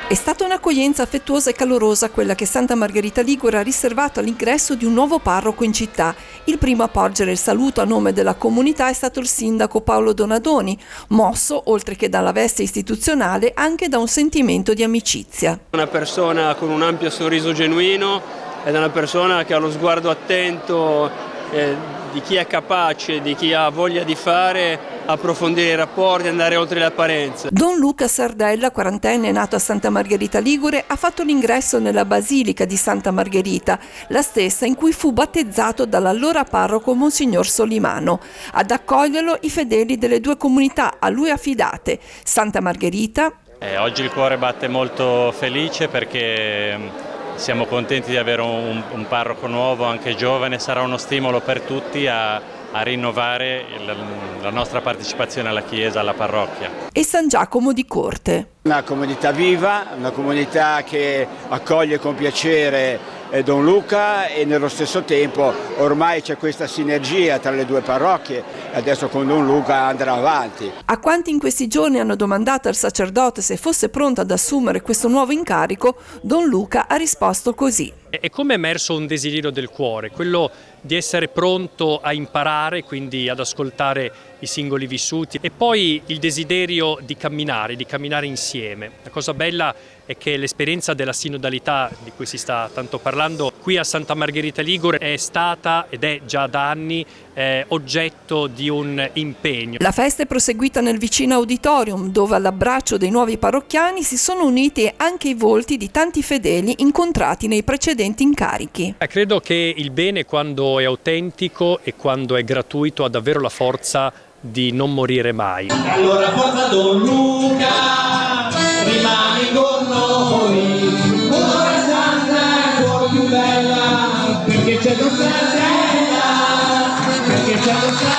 È stata un'accoglienza affettuosa e calorosa quella che Santa Margherita Ligure ha riservato all'ingresso di un nuovo parroco in città. Il primo a porgere il saluto a nome della comunità è stato il sindaco Paolo Donadoni, mosso, oltre che dalla veste istituzionale, anche da un sentimento di amicizia. Una persona con un ampio sorriso genuino ed è una persona che ha lo sguardo attento di chi è capace, di chi ha voglia di fare, approfondire i rapporti, andare oltre le apparenze. Don Luca Sardella, quarantenne, nato a Santa Margherita Ligure, ha fatto l'ingresso nella Basilica di Santa Margherita, la stessa in cui fu battezzato dall'allora parroco Monsignor Solimano. Ad accoglierlo i fedeli delle due comunità a lui affidate, Santa Margherita. Oggi il cuore batte molto felice perché siamo contenti di avere un parroco nuovo, anche giovane. Sarà uno stimolo per tutti a rinnovare la nostra partecipazione alla Chiesa, alla parrocchia. E San Giacomo di Corte. Una comunità viva, una comunità che accoglie con piacere Don Luca e nello stesso tempo ormai c'è questa sinergia tra le due parrocchie e adesso con Don Luca andrà avanti. A quanti in questi giorni hanno domandato al sacerdote se fosse pronto ad assumere questo nuovo incarico, Don Luca ha risposto così. È come emerso un desiderio del cuore, quello di essere pronto a imparare, quindi ad ascoltare i singoli vissuti, e poi il desiderio di camminare insieme. La cosa bella è che l'esperienza della sinodalità di cui si sta tanto parlando qui a Santa Margherita Ligure è stata ed è già da anni oggetto di un impegno. La festa è proseguita nel vicino auditorium, dove all'abbraccio dei nuovi parrocchiani si sono uniti anche i volti di tanti fedeli incontrati nei precedenti incarichi. Credo che il bene, quando è autentico e quando è gratuito, ha davvero la forza di non morire mai. Allora forza Don Luca, rimani con noi, ora santa ancora più bella, perché c'è Don Sardella, perché c'è Don Sardella.